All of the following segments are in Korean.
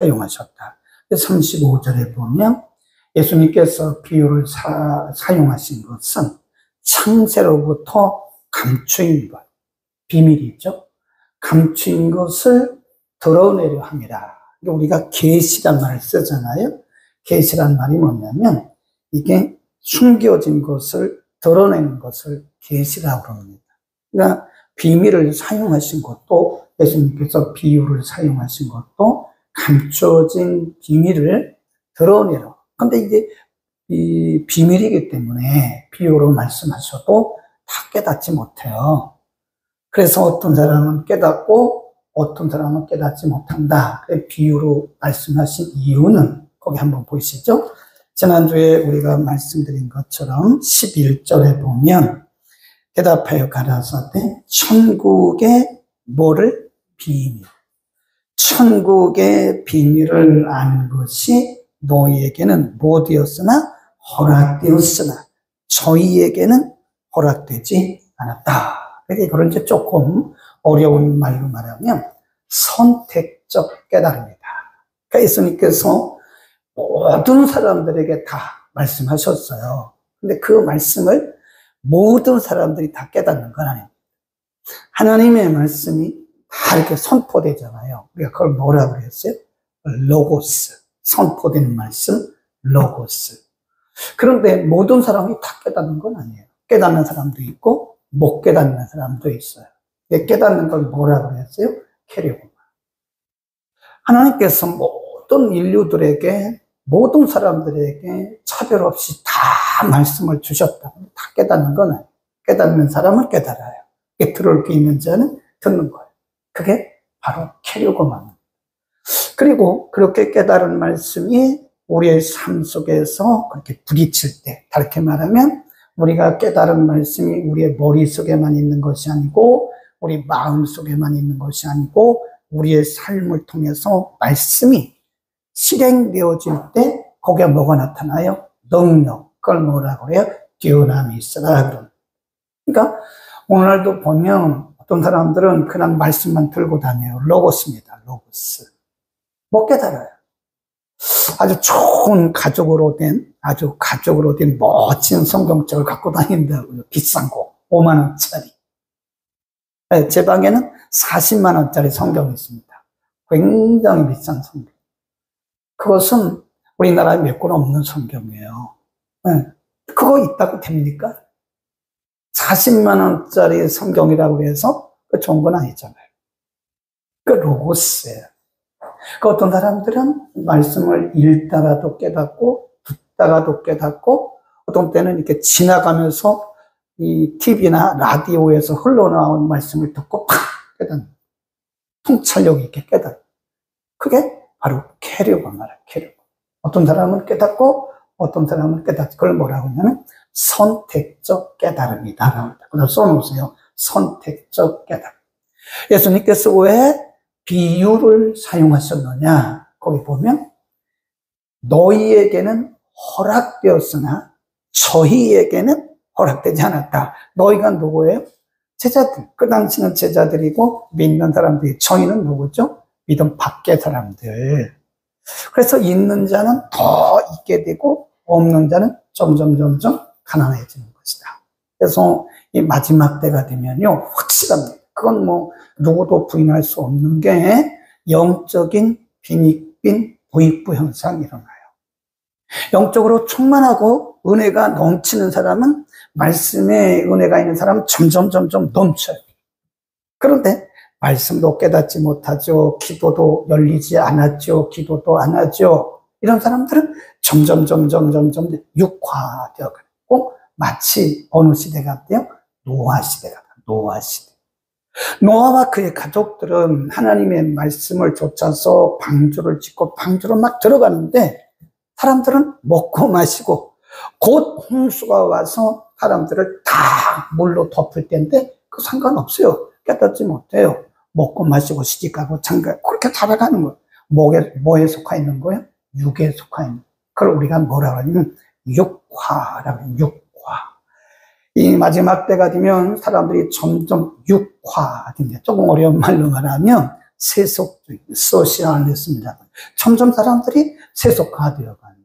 사용하셨다. 35절에 보면 예수님께서 비유를 사용하신 것은 창세로부터 감추인 것, 비밀이죠. 감추인 것을 드러내려 함이라. 우리가 계시란 말을 쓰잖아요. 계시란 말이 뭐냐면 이게 숨겨진 것을 드러내는 것을 계시라고 합니다. 그러니까 비밀을 사용하신 것도, 예수님께서 비유를 사용하신 것도 감춰진 비밀을 드러내라. 근데 이게 이 비밀이기 때문에 비유로 말씀하셔도 다 깨닫지 못해요. 그래서 어떤 사람은 깨닫고 어떤 사람은 깨닫지 못한다. 비유로 말씀하신 이유는 거기 한번 보시죠. 지난주에 우리가 말씀드린 것처럼 11절에 보면 대답하여 가라사대 천국의 뭐를? 비밀. 천국의 비밀을 아는 것이 너희에게는 뭐 되었으나? 허락되었으나 저희에게는 허락되지 않았다. 이걸 이제 조금 어려운 말로 말하면 선택적 깨달음이다. 그러니까 예수님께서 모든 사람들에게 다 말씀하셨어요. 근데 그 말씀을 모든 사람들이 다 깨닫는 건 아닙니다. 하나님의 말씀이 다 이렇게 선포되잖아요. 우리가 그걸 뭐라고 그랬어요? 로고스. 선포되는 말씀, 로고스. 그런데 모든 사람이 다 깨닫는 건 아니에요. 깨닫는 사람도 있고 못 깨닫는 사람도 있어요. 깨닫는 걸 뭐라고 그랬어요? 캐리고마. 하나님께서 모든 인류들에게, 모든 사람들에게 차별 없이 다 말씀을 주셨다. 다 깨닫는 건 아니에요. 깨닫는 사람은 깨달아요. 들을 게 있는 자는 듣는 거예요. 그게 바로 캐리고마입니다. 그리고 그렇게 깨달은 말씀이 우리의 삶 속에서 그렇게 부딪힐 때, 다르게 말하면 우리가 깨달은 말씀이 우리의 머릿속에만 있는 것이 아니고 우리 마음속에만 있는 것이 아니고 우리의 삶을 통해서 말씀이 실행되어질 때 거기에 뭐가 나타나요? 능력. 그걸 뭐라고 해요? 듀나미스라. 그러니까 오늘도 보면 어떤 사람들은 그냥 말씀만 들고 다녀요. 로고스입니다. 로고스. 못 깨달아요. 아주 좋은 가죽으로 된 멋진 성경책을 갖고 다닌다고요. 비싼 거. 5만 원짜리. 제 방에는 40만 원짜리 성경이 있습니다. 굉장히 비싼 성경. 그것은 우리나라에 몇 권 없는 성경이에요. 그거 있다고 됩니까? 40만 원짜리 성경이라고 해서 좋은 건 아니잖아요. 그 로고스예요. 그 어떤 사람들은 말씀을 읽다가도 깨닫고 듣다가도 깨닫고 어떤 때는 이렇게 지나가면서 이 TV나 라디오에서 흘러나온 말씀을 듣고 팍 깨닫는, 통찰력 있게 깨닫는, 그게 바로 캐리고 말이에요. 캐리고. 어떤 사람은 깨닫고 어떤 사람은 깨닫지. 그걸 뭐라고 하냐면 선택적 깨달음이다. 그래서 써놓으세요. 선택적 깨달음. 예수님께서 왜 비유를 사용하셨느냐? 거기 보면 너희에게는 허락되었으나 저희에게는 허락되지 않았다. 너희가 누구예요? 제자들. 그 당시는 제자들이고 믿는 사람들이, 저희는 누구죠? 믿음 밖의 사람들. 그래서 있는 자는 더 있게 되고 없는 자는 점점 가난해지는 것이다. 그래서 이 마지막 때가 되면요, 확실합니다. 그건 뭐 누구도 부인할 수 없는 게 영적인 빈익빈 부익부 현상이 일어나요. 영적으로 충만하고 은혜가 넘치는 사람은, 말씀에 은혜가 있는 사람은 점점 넘쳐요. 그런데 말씀도 깨닫지 못하죠. 기도도 열리지 않았죠. 기도도 안 하죠. 이런 사람들은 점점 육화되어가고, 마치 어느 시대가 돼요? 노아 시대가. 노아 시대. 노아와 그의 가족들은 하나님의 말씀을 좇아서 방주를 짓고 방주로 막 들어가는데, 사람들은 먹고 마시고 곧 홍수가 와서 사람들을 다 물로 덮을 때인데 그 상관없어요. 깨닫지 못해요. 먹고 마시고 시집가고 장가, 그렇게 살아가는 거예요. 뭐에 속하 있는 거예요? 육에 속하 있는 거예요. 그걸 우리가 뭐라고 하냐면 육화라고 해요. 육화. 이 마지막 때가 되면 사람들이 점점 육화된다. 조금 어려운 말로 말하면 세속주의, 소시알리즘이라고. 점점 사람들이 세속화되어 가는.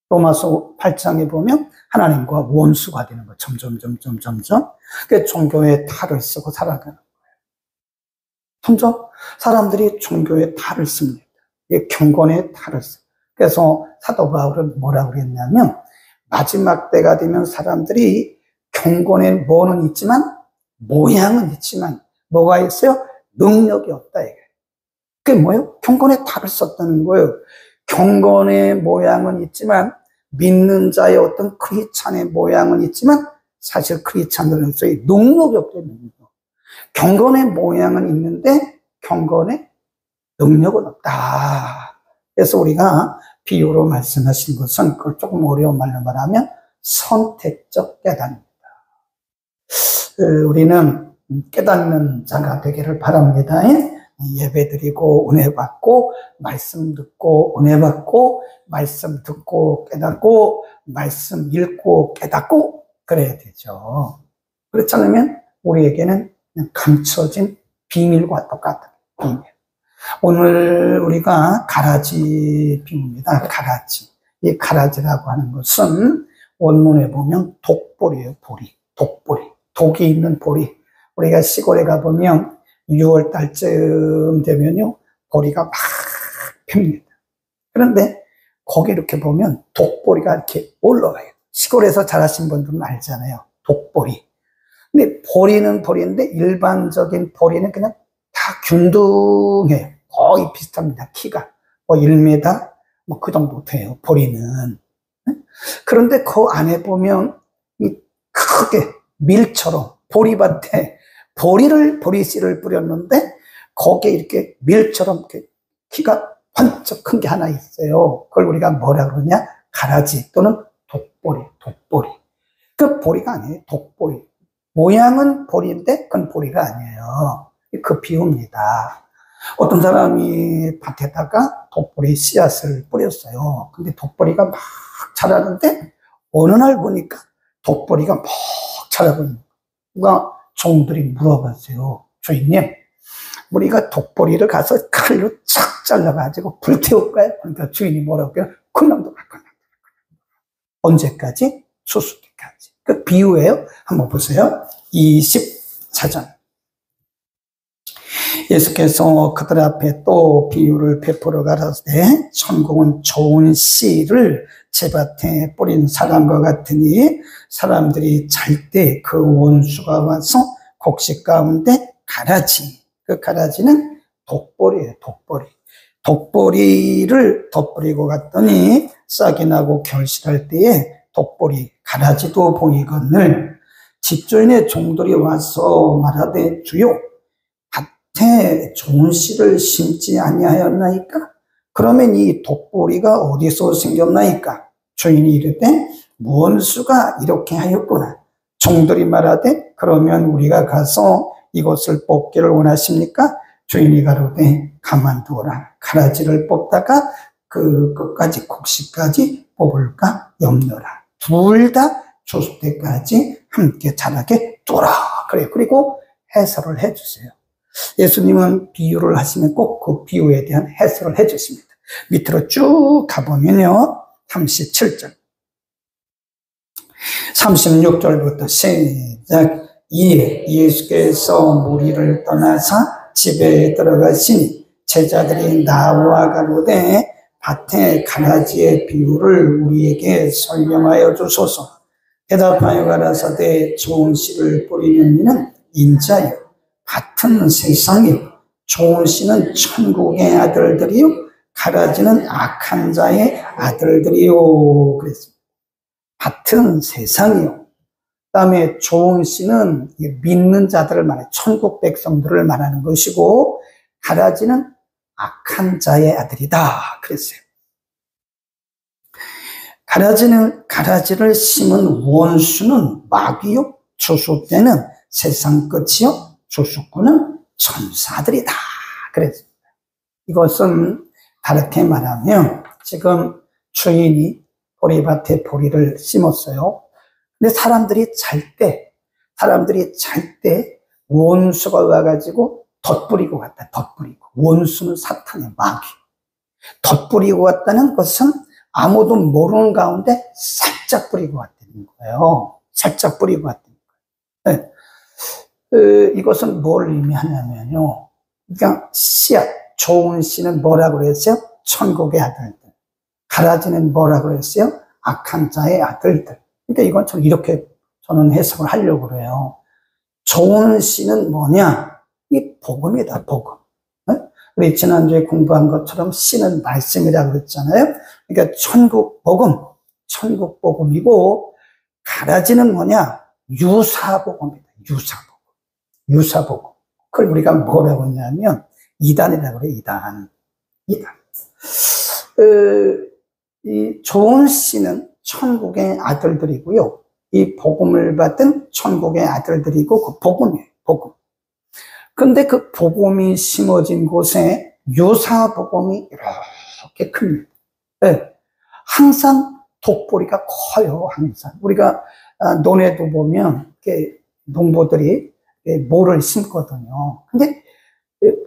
로마서 8장에 보면 하나님과 원수가 되는 거. 점점. 그 종교의 탈을 쓰고 살아가는 거예요. 점점 사람들이 종교의 탈을 씁니다. 경건의 탈을 씁니다. 그래서 사도 바울은 뭐라고 그랬냐면, 마지막 때가 되면 사람들이 경건에 뭐는 있지만, 모양은 있지만, 뭐가 있어요? 능력이 없다, 이게. 그게 뭐예요? 경건의 탈을 썼다는 거예요. 경건의 모양은 있지만, 믿는 자의 어떤 크리스찬의 모양은 있지만, 사실 크리스찬으로서의 능력이 없다는 거예요. 경건의 모양은 있는데, 경건의 능력은 없다. 그래서 우리가 비유로 말씀하신 것은, 그걸 조금 어려운 말로 말하면, 선택적 깨달음입니다. 우리는 깨닫는 자가 되기를 바랍니다. 예배 드리고 은혜 받고 말씀 듣고 은혜 받고 말씀 듣고 깨닫고 말씀 읽고 깨닫고 그래야 되죠. 그렇지 않으면 우리에게는 그냥 감춰진 비밀과 똑같은 비밀. 오늘 우리가 가라지 비유입니다. 가라지. 이 가라지라고 하는 것은 원문에 보면 독보리예요. 독보리. 독이 있는 보리. 우리가 시골에 가보면 6월 달쯤 되면요, 보리가 막 핍니다. 그런데 거기 이렇게 보면 독보리가 이렇게 올라와요. 시골에서 자라신 분들은 알잖아요. 독보리. 근데 보리는 보리인데 일반적인 보리는 그냥 다 균등해요. 거의 비슷합니다. 키가. 뭐 1m? 뭐 그 정도 돼요. 보리는. 그런데 그 안에 보면 이 크게 밀처럼 보리밭에 보리씨를 뿌렸는데 거기에 이렇게 밀처럼 이렇게 키가 번쩍 큰 게 하나 있어요. 그걸 우리가 뭐라 그러냐? 가라지 또는 독보리. 그 보리가 아니에요. 독보리. 모양은 보리인데 그건 보리가 아니에요. 그 비유입니다. 어떤 사람이 밭에다가 독보리 씨앗을 뿌렸어요. 근데 독보리가 막 자라는데 어느 날 보니까 독보리가 막 자라고 있는 거예요. 누가 종들이 물어봤어요. 주인님, 우리가 독보리를 가서 칼로 착 잘라가지고 불태울까요? 그러니까 주인이 뭐라고 해요? 그냥 둬. 언제까지? 추수 때까지. 그 비유예요. 한번 보세요. 24장. 예수께서 그들 앞에 또 비유를 베풀어 가라사대 천국은 좋은 씨를 제밭에 뿌린 사람과 같으니 사람들이 잘 때 그 원수가 와서 곡식 가운데 가라지, 그 가라지는 독보리예요. 독보리를 덧뿌리고 갔더니 싹이 나고 결실할 때에 독보리 가라지도 보이거늘 집주인의 종들이 와서 말하되 주여 밭에 좋은 씨를 심지 아니하였나이까? 그러면 이 독보리가 어디서 생겼나이까? 주인이 이르되 원수가 이렇게 하였구나. 종들이 말하되 그러면 우리가 가서 이것을 뽑기를 원하십니까? 주인이 가로되 가만두어라. 가라지를 뽑다가 그 끝까지 곡식까지 뽑을까 염려라. 둘 다 추수 때까지 함께 자라게 두라. 그래요. 그리고 해설을 해주세요. 예수님은 비유를 하시면 꼭 그 비유에 대한 해설을 해주십니다. 밑으로 쭉 가보면요. 37절. 36절부터 시작. 이에 예수께서 무리를 떠나사 집에 들어가시니 제자들이 나와 가로되 밭에 가라지의 비유를 우리에게 설명하여 주소서. 대답하여 가라사대 좋은 씨를 뿌리는 이는 인자요 밭은 세상이요 좋은 씨는 천국의 아들들이요 가라지는 악한 자의 아들들이요. 그랬습니다. 밭은 세상이요. 그 다음에 좋은 씨는 믿는 자들을 말해 천국 백성들을 말하는 것이고 가라지는 악한 자의 아들이다. 그랬어요. 가라지를 심은 원수는 마귀요. 추수 때는 세상 끝이요. 추수꾼은 천사들이다. 그랬습니다. 이것은 다르게 말하면 지금 주인이 보리밭에 보리를 심었어요. 근데 사람들이 잘 때 원수가 와가지고 덧뿌리고 갔다, 덧뿌리고. 원수는 사탄의 마귀. 덧뿌리고 갔다는 것은 아무도 모르는 가운데 살짝 뿌리고 갔다는 거예요. 살짝 뿌리고 갔다는 거예요. 네. 이것은 뭘 의미하냐면요. 그러니까 씨앗, 좋은 씨는 뭐라고 그랬어요? 천국의 아들들. 가라지는 뭐라고 그랬어요? 악한 자의 아들들. 그러니까 이건 좀 이렇게 저는 해석을 하려고 그래요. 좋은 씨는 뭐냐? 이 복음이다, 복음. 우리 지난주에 공부한 것처럼 씨는 말씀이라고 그랬잖아요. 그러니까 천국 복음이고, 가라지는 뭐냐? 유사복음이다, 유사복음. 그걸 우리가 뭐라고 하냐면, 이단이라고 그래요, 이단. 이 좋은 씨는 천국의 아들들이고요. 이 복음을 받은 천국의 아들들이고, 그 복음이에요, 복음. 근데 그 복음이 심어진 곳에 유사복음이 이렇게 큽니다. 네. 항상 독보리가 커요, 항상. 우리가 논에도 보면, 이렇게 농부들이 모를 심거든요. 근데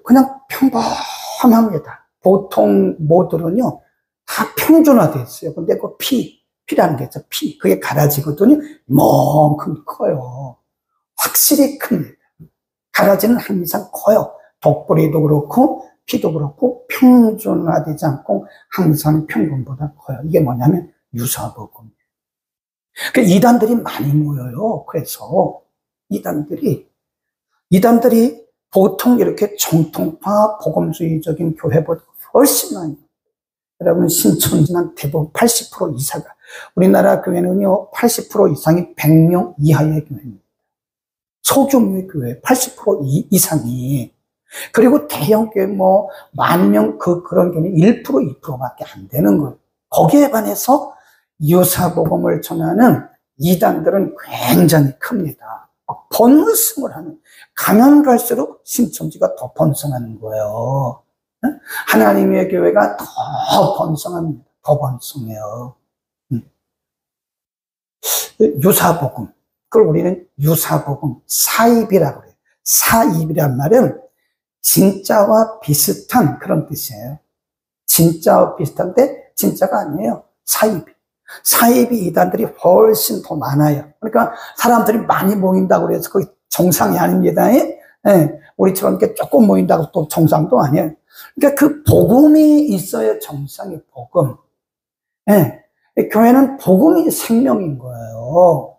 그냥 평범합니다. 보통 모들은요, 다 평준화되어 있어요. 근데 그 피라는 게 있죠, 피. 그게 가라지거든요. 이만큼 커요. 확실히 큽니다. 가라지는 항상 커요. 독보리도 그렇고, 피도 그렇고, 평준화되지 않고, 항상 평균보다 커요. 이게 뭐냐면, 유사복음이에요. 이단들이 많이 모여요. 그래서, 이단들이 보통 이렇게 정통파 복음주의적인 교회보다 훨씬 많이. 여러분, 신천지만 대부분 80% 이상가. 우리나라 교회는요, 80% 이상이 100명 이하의 교회입니다. 소규모의 교회 80% 이상이. 그리고 대형 교회 뭐, 10,000명, 그런 교회는 1%, 2%밖에 안 되는 거예요. 거기에 반해서 유사복음을 전하는 이단들은 굉장히 큽니다. 번성을 하는, 가면 갈수록 신천지가 더 번성하는 거예요. 하나님의 교회가 더 번성합니다. 더 번성해요. 유사복음. 그걸 우리는 유사복음, 사입이라고 그래요. 사입이란 말은 진짜와 비슷한 그런 뜻이에요. 진짜와 비슷한데 진짜가 아니에요. 사입이 이단들이 훨씬 더 많아요. 그러니까 사람들이 많이 모인다고 해서 그게 정상이 아닙니다. 예? 우리처럼 이렇게 조금 모인다고 또 정상도 아니에요. 그러니까 그 복음이 있어야 정상이 복음. 예. 교회는 복음이 생명인 거예요.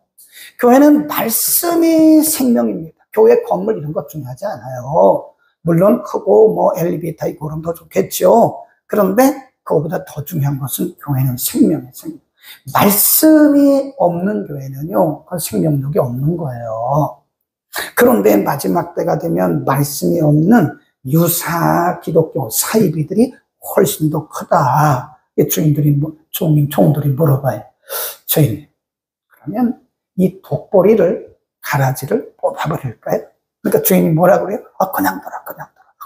교회는 말씀이 생명입니다. 교회 건물 이런 것 중요하지 않아요. 물론 크고 뭐 엘리베이터 있고 그럼 더 좋겠죠. 그런데 그거보다 더 중요한 것은 교회는 생명이에요. 생명. 말씀이 없는 교회는요, 그 생명력이 없는 거예요. 그런데 마지막 때가 되면 말씀이 없는 유사 기독교 사이비들이 훨씬 더 크다. 종들이 물어봐요. 주인님, 그러면 이 독보리를, 가라지를 뽑아버릴까요? 그러니까 주인이 뭐라 그래요? 그냥 둬라.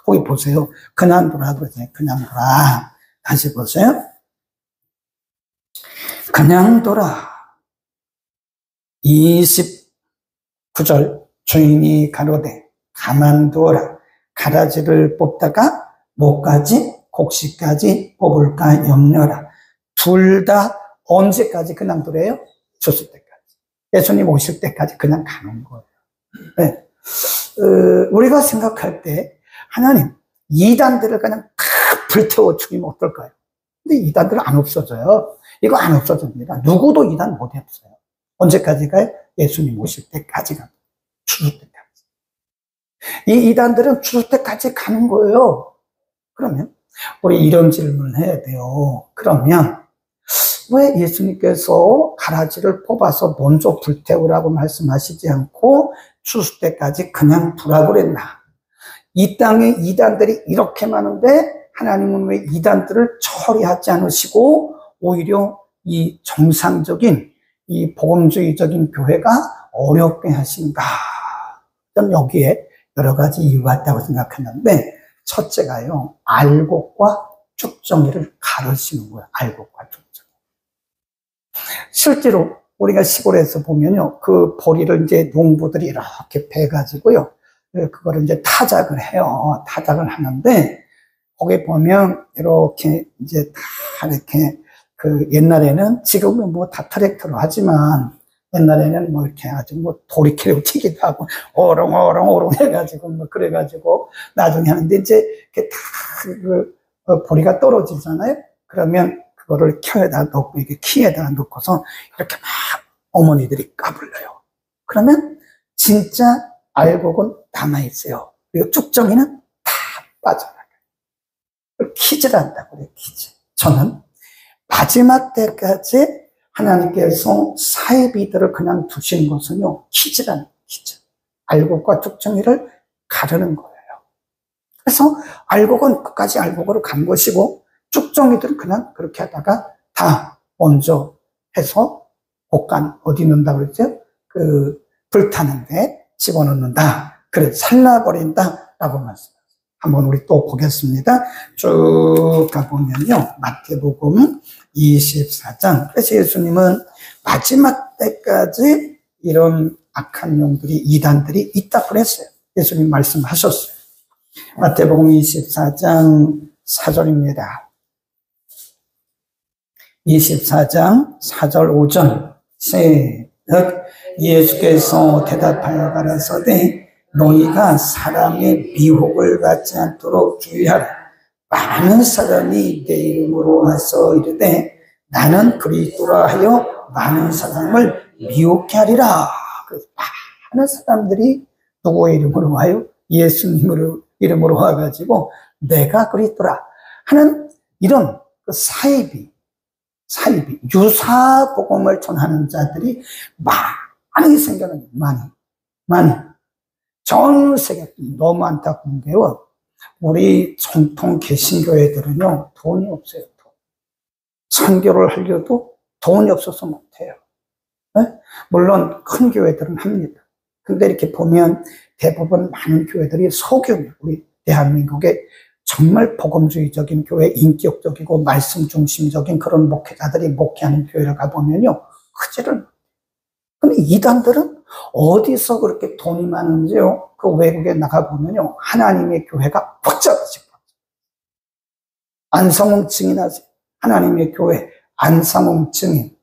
거기 보세요. 그냥 둬라 그러잖아요. 그냥 둬라. 다시 보세요. 그냥 둬라. 29절 주인이 가로되 가만두어라. 가라지를 뽑다가 목까지 곡식까지 뽑을까 염려라. 둘 다 언제까지 그냥 두래요? 죽을 때까지. 예수님 오실 때까지 그냥 가는 거예요. 네. 우리가 생각할 때 하나님 이단들을 그냥 다 불태워 죽이면 어떨까요? 근데 이단들은 안 없어져요. 이거 안 없어집니다. 누구도 이단 못 없어요. 언제까지 가요? 예수님 오실 때까지 가요. 죽을 때까지. 이 이단들은 죽을 때까지 가는 거예요. 그러면 우리 이런 질문을 해야 돼요. 그러면 왜 예수님께서 가라지를 뽑아서 먼저 불태우라고 말씀하시지 않고 죽을 때까지 그냥 두라고 그랬나? 이 땅에 이단들이 이렇게 많은데 하나님은 왜 이단들을 처리하지 않으시고 오히려 이 정상적인 이 복음주의적인 교회가 어렵게 하신가? 저는 여기에 여러 가지 이유가 있다고 생각했는데 첫째가요, 알곡과 쭉정이를 가르치는 거예요. 알곡과 쭉정이. 실제로 우리가 시골에서 보면요, 그 보리를 이제 농부들이 이렇게 베가지고요, 그거를 이제 타작을 해요. 타작을 하는데, 거기 보면, 이렇게, 이제 다 이렇게, 옛날에는, 지금은 뭐 다 트랙터로 하지만, 옛날에는 뭐 이렇게 해가지고, 뭐 도리키로 튀기도 하고, 오롱오롱오롱 해가지고, 뭐 그래가지고, 나중에 하는데, 이제, 이렇게 다, 보리가 떨어지잖아요? 그러면, 그거를 켜에다 놓고, 이게 키에다가 놓고서, 이렇게 막 어머니들이 까불러요. 그러면, 진짜 알곡은 남아있어요. 그리고 쭉정이는 다 빠져나가요. 키즈를 한다고 그래요, 키즈. 저는 마지막 때까지 하나님께서 사이비들을 그냥 두신 것은요, 키즈라는 키즈. 알곡과 쭉정이를 가르는 거예요. 그래서 알곡은 끝까지 알곡으로 간 것이고, 쭉정이들은 그냥 그렇게 하다가 다 먼저 해서 볶간, 어디 넣는다고 그랬죠? 불타는데 집어넣는다. 그래, 살라버린다. 라고 말씀하세요. 한번 우리 또 보겠습니다. 쭉 가보면요. 마태복음 24장. 그래서 예수님은 마지막 때까지 이런 악한 영들이, 이단들이 있다고 그랬어요. 예수님 말씀하셨어요. 마태복음 24장 4절입니다. 24장 4절 5절. 예수께서 대답하여 가라사대 너희가 사람의 미혹을 받지 않도록 주의하라. 많은 사람이 내 이름으로 와서 이르되 나는 그리스도라 하여 많은 사람을 미혹게 하리라. 그래서 많은 사람들이 누구의 이름으로 와요? 예수님으로 이름으로 와가지고 내가 그리스도라 하는 이런 사이비 유사복음을 전하는 자들이 많이 생겨나요. 많이. 전 세계 너무 안타까운 게요. 우리 전통 개신교회들은요, 돈이 없어요. 선교를 하려도 돈이 없어서 못해요. 네? 물론 큰 교회들은 합니다. 근데 이렇게 보면 대부분 많은 교회들이 소규모, 우리 대한민국의 정말 복음주의적인 교회, 인격적이고 말씀 중심적인 그런 목회자들이 목회하는 교회를 가보면요, 크지를. 근데 이단들은 어디서 그렇게 돈이 많은지요? 그 외국에 나가보면요, 하나님의 교회가 복잡하지. 안상홍 증인하세요. 하나님의 교회, 안상홍 증인.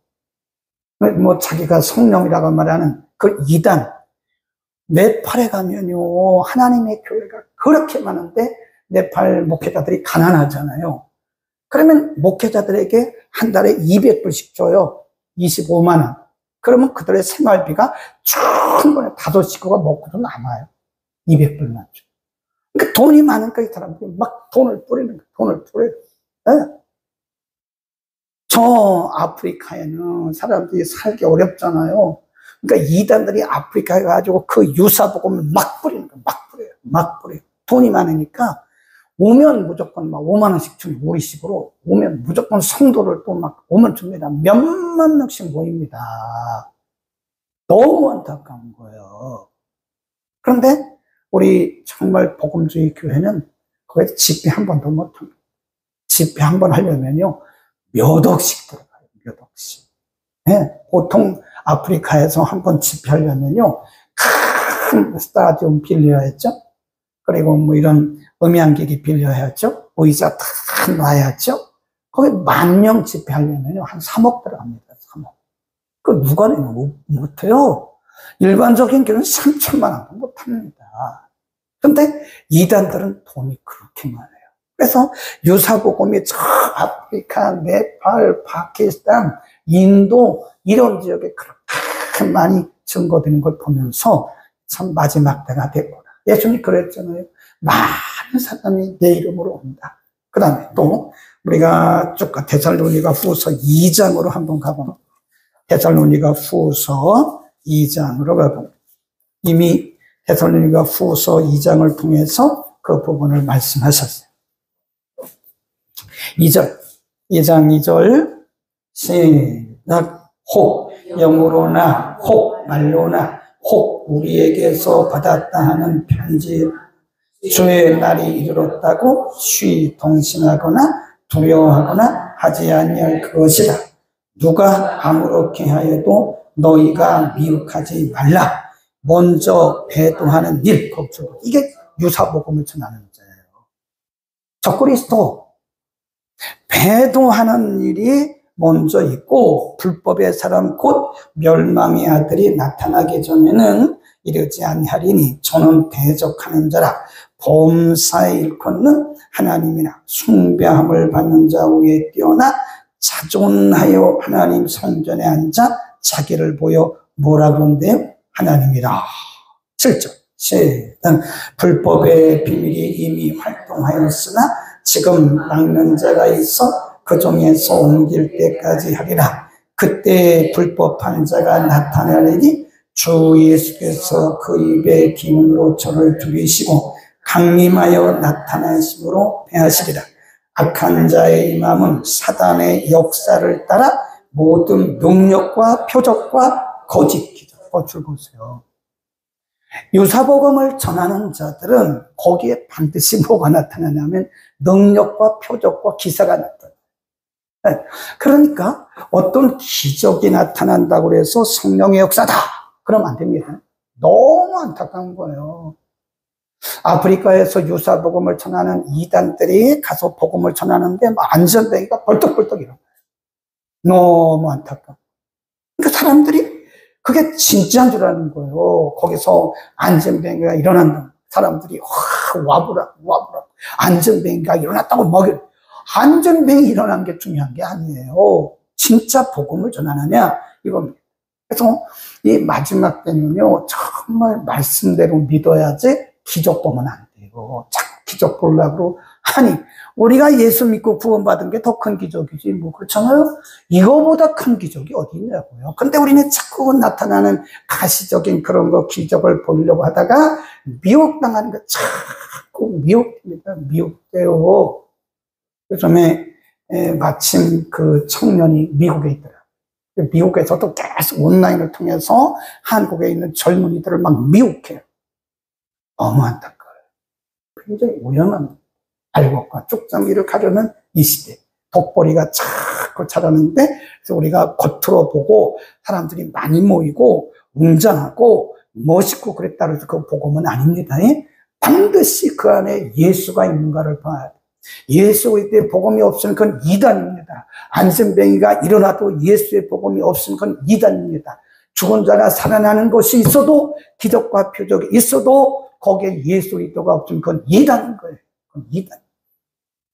뭐 자기가 성령이라고 말하는 그 이단. 네팔에 가면요, 하나님의 교회가 그렇게 많은데, 네팔 목회자들이 가난하잖아요. 그러면 목회자들에게 한 달에 200불씩 줘요. 25만 원. 그러면 그들의 생활비가 충분히 5식구가 먹고도 남아요. 200불만 줘. 그러니까 돈이 많으니까 이 사람들이 막 돈을 뿌리는 거예요. 돈을 뿌려요. 네. 저 아프리카에는 사람들이 살기 어렵잖아요. 그러니까 이단들이 아프리카에 가지고 그 유사복음을 막 뿌리는 거예요. 막 뿌려요. 돈이 많으니까 오면 무조건 막 5만 원씩 주는 우리식으로 오면 무조건 성도를 또 막 오면 줍니다. 몇만 명씩 모입니다. 너무 안타까운 거예요. 그런데 우리 정말 복음주의 교회는 거기에 집회 한 번도 못합니다. 집회 한 번 하려면요 몇 억씩 들어가요. 몇 억씩. 네, 보통 아프리카에서 한 번 집회하려면요 큰 스타디움 빌려야 했죠. 그리고 뭐 이런 음향기기 빌려야 했죠. 의자 다 놔야죠. 거기 10,000명 집회하려면 한 3억 들어갑니다. 3억. 그 누가 내면 못해요. 일반적인 교회는 3천만 원도 못합니다. 근데 이단들은 돈이 그렇게 많아요. 그래서 유사복음이 저 아프리카, 네팔, 파키스탄, 인도 이런 지역에 그렇게 많이 증거되는 걸 보면서 참 마지막 때가 되구나. 예수님이 그랬잖아요. 많은 사람이 내 이름으로 온다. 그 다음에 또 우리가 쭉 데살로니가 후서 2장으로 한번 가보면 데살로니가 후서 2장으로 가보면 이미 데살로니가 후서 2장을 통해서 그 부분을 말씀하셨어요. 2장 2절 시작. 혹 영으로나 혹 말로나 혹 우리에게서 받았다 하는 편지 주의 날이 이르렀다고 동심하거나 두려워하거나 하지 아니할 것이라. 누가 아무렇게 하여도 너희가 미혹하지 말라. 먼저 배도하는 일, 이게 유사복음을 전하는 자예요. 적그리스도 배도하는 일이 먼저 있고 불법의 사람 곧 멸망의 아들이 나타나기 전에는 이르지 아니하리니 저는 대적하는 자라 범사에 일컫는 하나님이나 숭배함을 받는 자 위에 뛰어나 자존하여 하나님 성전에 앉아 자기를 보여 뭐라 그런대요? 하나님이라. 7절 시작. 불법의 비밀이 이미 활동하였으나 지금 막는 자가 있어 그 중에서 옮길 때까지 하리라. 그때 불법한 자가 나타나리니 주 예수께서 그 입의 기운으로 저를 죽이시고 강림하여 나타나심으로 패하시리라. 악한 자의 마음은 사단의 역사를 따라 모든 능력과 표적과 거짓 기적, 거출 보세요. 유사복음을 전하는 자들은 거기에 반드시 뭐가 나타나냐면 능력과 표적과 기사가 나타나요. 그러니까 어떤 기적이 나타난다고 해서 성령의 역사다 그러면 안 됩니다. 너무 안타까운 거예요. 아프리카에서 유사복음을 전하는 이단들이 가서 복음을 전하는데 안전뱅이가 벌떡벌떡 일어나요. 너무 안타까워. 그러니까 사람들이 그게 진짜인 줄 아는 거예요. 거기서 안전뱅이가 일어난다. 사람들이 와보라. 안전뱅이가 일어났다고 먹여. 안전뱅이 일어난 게 중요한 게 아니에요. 진짜 복음을 전하느냐 이겁니다. 그래서 이 마지막 때는요 정말 말씀대로 믿어야지 기적 보면 안 돼요. 자꾸 기적 보려고 하니 우리가 예수 믿고 구원받은 게 더 큰 기적이지 뭐 그렇잖아요. 이거보다 큰 기적이 어디 있냐고요. 근데 우리는 자꾸 나타나는 가시적인 그런 거 기적을 보려고 하다가 미혹당하는 거 자꾸 미혹됩니다. 미혹돼요. 요즘에 마침 그 청년이 미국에 있더라. 미국에서도 계속 온라인을 통해서 한국에 있는 젊은이들을 막 미혹해요. 너무 안타까워요. 굉장히 위험한 알곡과 쭉정이를 가려는 이 시대. 덕벌이가 자꾸 자라는데, 그래서 우리가 겉으로 보고 사람들이 많이 모이고 웅장하고 멋있고 그랬다 해서 그 복음은 아닙니다. 반드시 그 안에 예수가 있는가를 봐야 돼요. 예수의 때 복음이 없으면 그건 이단입니다. 안전뱅이가 일어나도 예수의 복음이 없으면 그건 이단입니다. 죽은 자가 살아나는 것이 있어도 기적과 표적이 있어도 거기에 예수 의도가 없으면 그건 이단인 거예요. 그건 이단.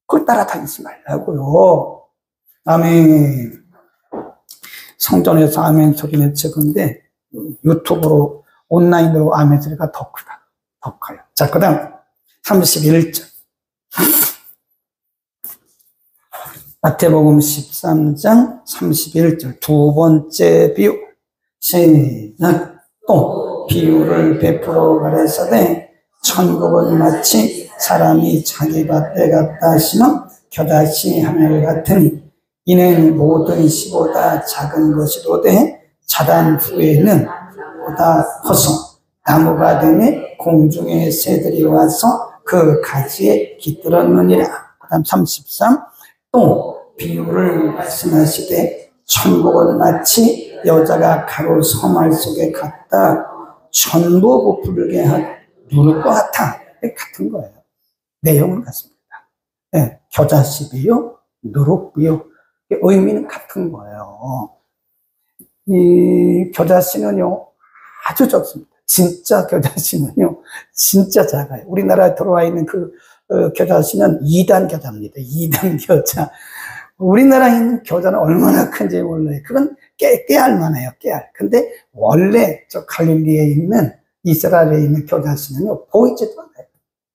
그걸 따라다니지 말라고요. 아멘. 성전에서 아멘 소리는 적은데 유튜브로 온라인으로 아멘 소리가 더 크다. 더 커요. 자, 그 다음 31절. 마태복음 13장 31절 두 번째 비유. 시작. 또 비유를 베풀어 가라사대 천국은 마치 사람이 자기 밭에 갖다 심은 겨자씨 하늘 같으니 이는 모든 씨보다 작은 것이로되 자란 후에는 보다 커서 나무가 되매 공중의 새들이 와서 그 가지에 깃들었느니라. 그 다음 33. 또 비유를 말씀하시되 천국은 마치 여자가 가로 서말 속에 갔다 전부 부풀게 누를 것 같아. 같은 거예요. 내용은 같습니다. 네, 겨자씨 비유, 누룩 비유. 의미는 같은 거예요. 이 겨자씨는요 아주 적습니다. 진짜 겨자씨는요 진짜 작아요. 우리나라에 들어와 있는 그 겨자씨는 2단 겨자입니다. 2단 겨자. 우리나라에 있는 겨자는 얼마나 큰지 몰라요. 그건 깨알만 해요. 깨알. 근데 원래 저 갈릴리에 있는 이스라엘에 있는 겨자씨는요 보이지도 않아요.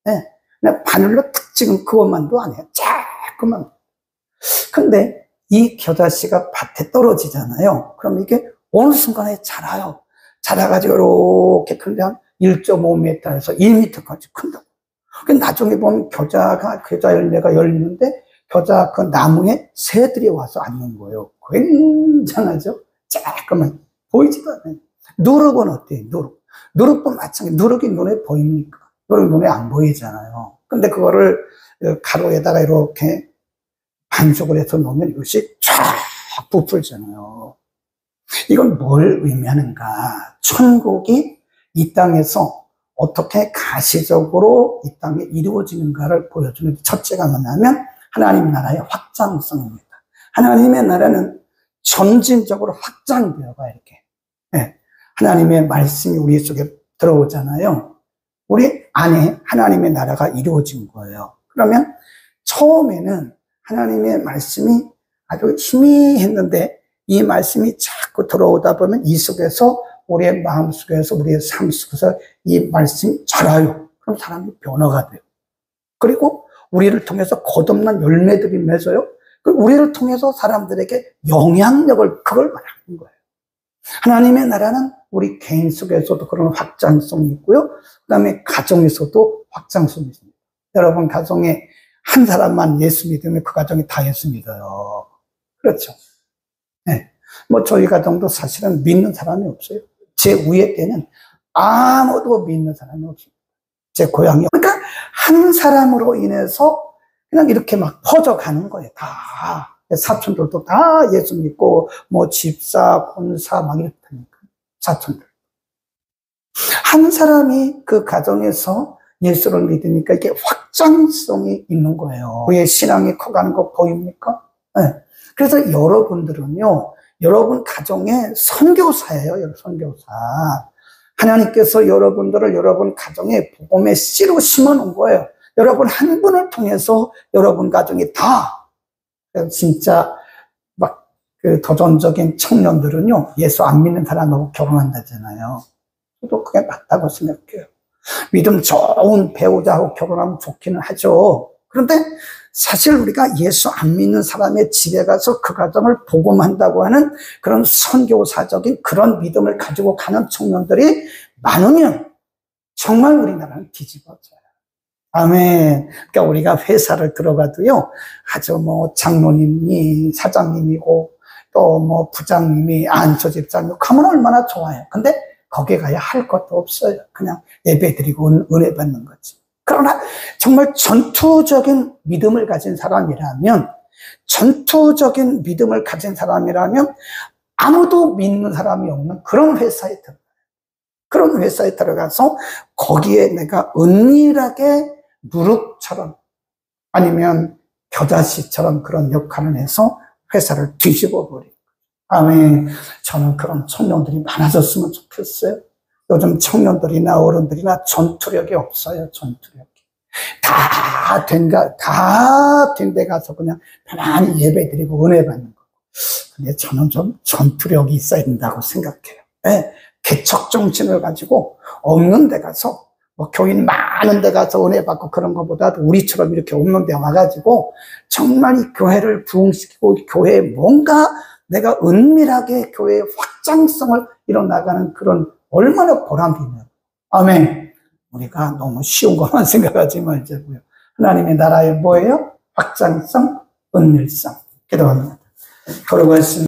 네. 그냥 바늘로 탁 찍은 그것만도 안 해요. 조그만. 근데 이 겨자씨가 밭에 떨어지잖아요. 그럼 이게 어느 순간에 자라요. 자라가지고 이렇게 큰데 한 1.5m에서 2m까지 큰다고. 나중에 보면 겨자 열매가 열리는데 겨자 그 나무에 새들이 와서 앉는 거예요. 굉장하죠? 조금만 보이지도 않아요. 누룩은 어때요? 누룩도 마찬가지. 누룩이 눈에 보입니까? 누룩 눈에 안 보이잖아요. 근데 그거를 가로에다가 이렇게 반죽을 해서 놓으면 이것이 쫙 부풀잖아요. 이건 뭘 의미하는가? 천국이 이 땅에서 어떻게 가시적으로 이 땅에 이루어지는가를 보여주는 첫째가 뭐냐면 하나님 나라의 확장성입니다. 하나님의 나라는 점진적으로 확장되어가 이렇게 하나님의 말씀이 우리 속에 들어오잖아요. 우리 안에 하나님의 나라가 이루어진 거예요. 그러면 처음에는 하나님의 말씀이 아주 희미했는데 이 말씀이 자꾸 들어오다 보면 이 속에서 우리의 마음 속에서 우리의 삶 속에서 이 말씀이 자라요. 그럼 사람이 변화가 돼요. 그리고 우리를 통해서 거듭난 열매들이 맺어요. 우리를 통해서 사람들에게 영향력을 그걸 말하는 거예요. 하나님의 나라는 우리 개인 속에서도 그런 확장성이 있고요. 그 다음에 가정에서도 확장성이 있습니다. 여러분 가정에 한 사람만 예수 믿으면 그 가정이 다 예수 믿어요. 그렇죠. 네. 뭐 저희 가정도 사실은 믿는 사람이 없어요. 제 위에 때는 아무도 믿는 사람이 없습니다. 제 고향이. 그러니까 한 사람으로 인해서 그냥 이렇게 막 퍼져가는 거예요. 다. 사촌들도 다 예수 믿고, 뭐 집사, 권사 막 이렇다니까. 사촌들. 한 사람이 그 가정에서 예수를 믿으니까 이게 확장성이 있는 거예요. 우리의 신앙이 커가는 거 보입니까? 네. 그래서 여러분들은요, 여러분 가정의 선교사예요, 선교사. 하나님께서 여러분들을 여러분 가정에 복음의 씨로 심어 놓은 거예요. 여러분 한 분을 통해서 여러분 가정이 다. 진짜 막 그 도전적인 청년들은요, 예수 안 믿는 사람하고 결혼한다잖아요. 저도 그게 맞다고 생각해요. 믿음 좋은 배우자하고 결혼하면 좋기는 하죠. 그런데 사실 우리가 예수 안 믿는 사람의 집에 가서 그 가정을 복음한다고 하는 그런 선교사적인 그런 믿음을 가지고 가는 청년들이 많으면 정말 우리나라는 뒤집어져요. 아멘. 그러니까 우리가 회사를 들어가도요, 아주 뭐 장로님이 사장님이고 또 뭐 부장님이 안처 집사님 가면 얼마나 좋아요. 근데 거기에 가야 할 것도 없어요. 그냥 예배 드리고 은혜 받는 거지. 그러나 정말 전투적인 믿음을 가진 사람이라면, 전투적인 믿음을 가진 사람이라면 아무도 믿는 사람이 없는 그런 회사에 들어가요. 그런 회사에 들어가서 거기에 내가 은밀하게 누룩처럼 아니면 겨자씨처럼 그런 역할을 해서 회사를 뒤집어 버리고. 아멘. 저는 그런 청년들이 많아졌으면 좋겠어요. 요즘 청년들이나 어른들이나 전투력이 없어요. 전투력이. 다 된 데 가서 그냥 편안히 예배 드리고 은혜 받는 거고. 근데 저는 좀 전투력이 있어야 된다고 생각해요. 네. 개척 정신을 가지고 없는 데 가서 뭐 교인 많은 데 가서 은혜 받고 그런 것보다도 우리처럼 이렇게 없는 데 와가지고 정말 이 교회를 부흥시키고 교회에 뭔가 내가 은밀하게 교회의 확장성을 이뤄나가는 그런 얼마나 보람이면. 아멘. 우리가 너무 쉬운 것만 생각하지 말자고요. 하나님의 나라의 뭐예요? 확장성, 은밀성. 기도합니다. 걸어가시는